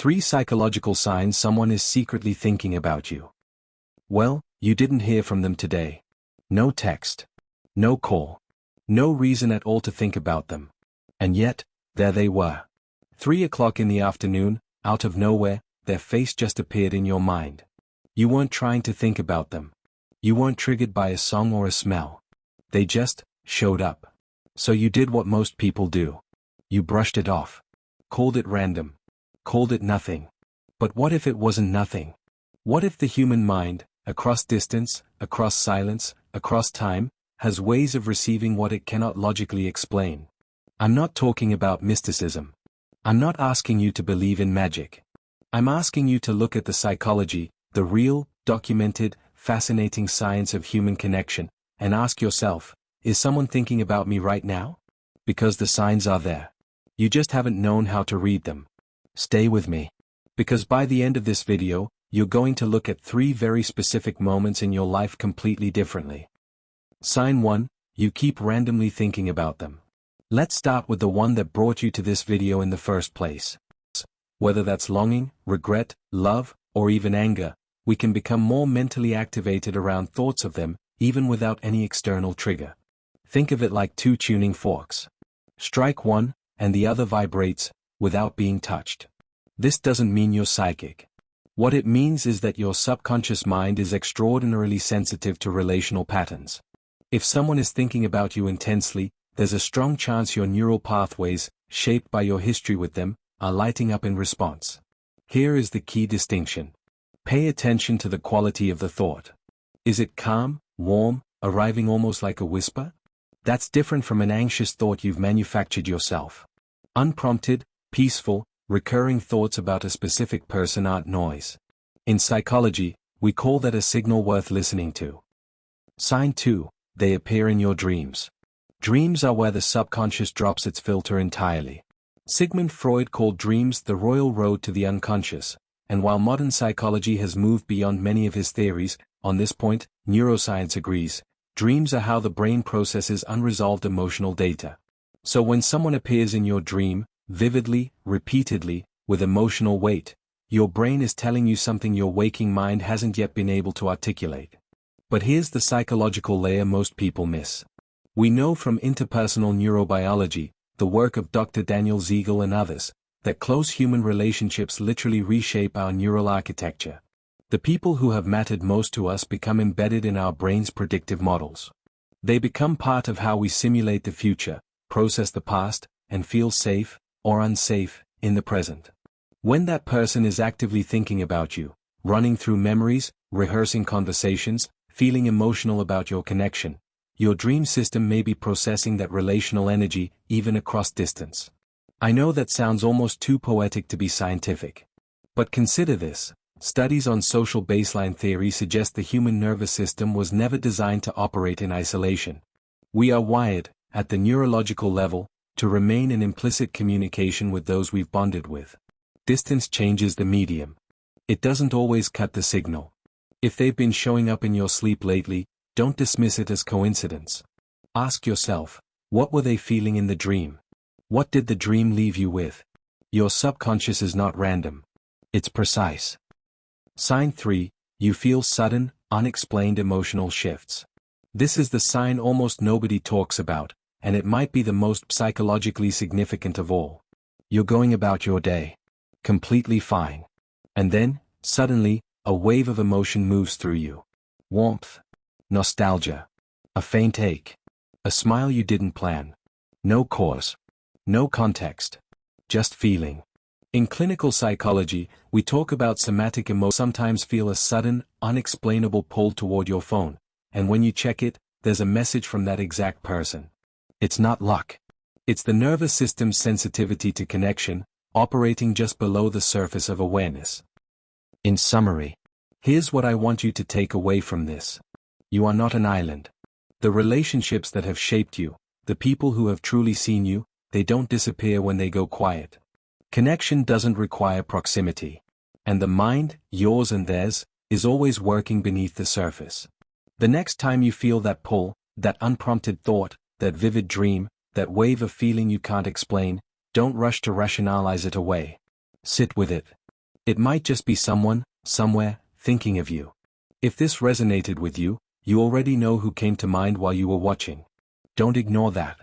3 psychological signs someone is secretly thinking about you. Well, you didn't hear from them today. No text. No call. No reason at all to think about them. And yet, there they were. 3 o'clock in the afternoon, out of nowhere, their face just appeared in your mind. You weren't trying to think about them. You weren't triggered by a song or a smell. They just showed up. So you did what most people do. You brushed it off. Called it random. Called it nothing. But what if it wasn't nothing? What if the human mind, across distance, across silence, across time, has ways of receiving what it cannot logically explain? I'm not talking about mysticism. I'm not asking you to believe in magic. I'm asking you to look at the psychology, the real, documented, fascinating science of human connection, and ask yourself, is someone thinking about me right now? Because the signs are there. You just haven't known how to read them. Stay with me. Because by the end of this video, you're going to look at 3 very specific moments in your life completely differently. Sign 1, you keep randomly thinking about them. Let's start with the one that brought you to this video in the first place. Whether that's longing, regret, love, or even anger, we can become more mentally activated around thoughts of them, even without any external trigger. Think of it like 2 tuning forks. Strike one, and the other vibrates, without being touched. This doesn't mean you're psychic. What it means is that your subconscious mind is extraordinarily sensitive to relational patterns. If someone is thinking about you intensely, there's a strong chance your neural pathways, shaped by your history with them, are lighting up in response. Here is the key distinction. Pay attention to the quality of the thought. Is it calm, warm, arriving almost like a whisper? That's different from an anxious thought you've manufactured yourself. Unprompted, peaceful, recurring thoughts about a specific person aren't noise. In psychology, we call that a signal worth listening to. Sign 2, they appear in your dreams. Dreams are where the subconscious drops its filter entirely. Sigmund Freud called dreams the royal road to the unconscious, and while modern psychology has moved beyond many of his theories, on this point, neuroscience agrees, dreams are how the brain processes unresolved emotional data. So when someone appears in your dream, vividly, repeatedly, with emotional weight, your brain is telling you something your waking mind hasn't yet been able to articulate. But here's the psychological layer most people miss. We know from interpersonal neurobiology, the work of Dr. Daniel Siegel and others, that close human relationships literally reshape our neural architecture. The people who have mattered most to us become embedded in our brain's predictive models. They become part of how we simulate the future, process the past, and feel safe, or unsafe, in the present. When that person is actively thinking about you, running through memories, rehearsing conversations, feeling emotional about your connection, your dream system may be processing that relational energy, even across distance. I know that sounds almost too poetic to be scientific. But consider this. Studies on social baseline theory suggest the human nervous system was never designed to operate in isolation. We are wired, at the neurological level, to remain in implicit communication with those we've bonded with. Distance changes the medium. It doesn't always cut the signal. If they've been showing up in your sleep lately, don't dismiss it as coincidence. Ask yourself, what were they feeling in the dream? What did the dream leave you with? Your subconscious is not random. It's precise. Sign 3, you feel sudden, unexplained emotional shifts. This is the sign almost nobody talks about, and it might be the most psychologically significant of all. You're going about your day. Completely fine. And then, suddenly, a wave of emotion moves through you. Warmth. Nostalgia. A faint ache. A smile you didn't plan. No cause. No context. Just feeling. In clinical psychology, we talk about somatic emotions. Sometimes feel a sudden, unexplainable pull toward your phone, and when you check it, there's a message from that exact person. It's not luck. It's the nervous system's sensitivity to connection, operating just below the surface of awareness. In summary, here's what I want you to take away from this. You are not an island. The relationships that have shaped you, the people who have truly seen you, they don't disappear when they go quiet. Connection doesn't require proximity. And the mind, yours and theirs, is always working beneath the surface. The next time you feel that pull, that unprompted thought, that vivid dream, that wave of feeling you can't explain, don't rush to rationalize it away. Sit with it. It might just be someone, somewhere, thinking of you. If this resonated with you, you already know who came to mind while you were watching. Don't ignore that.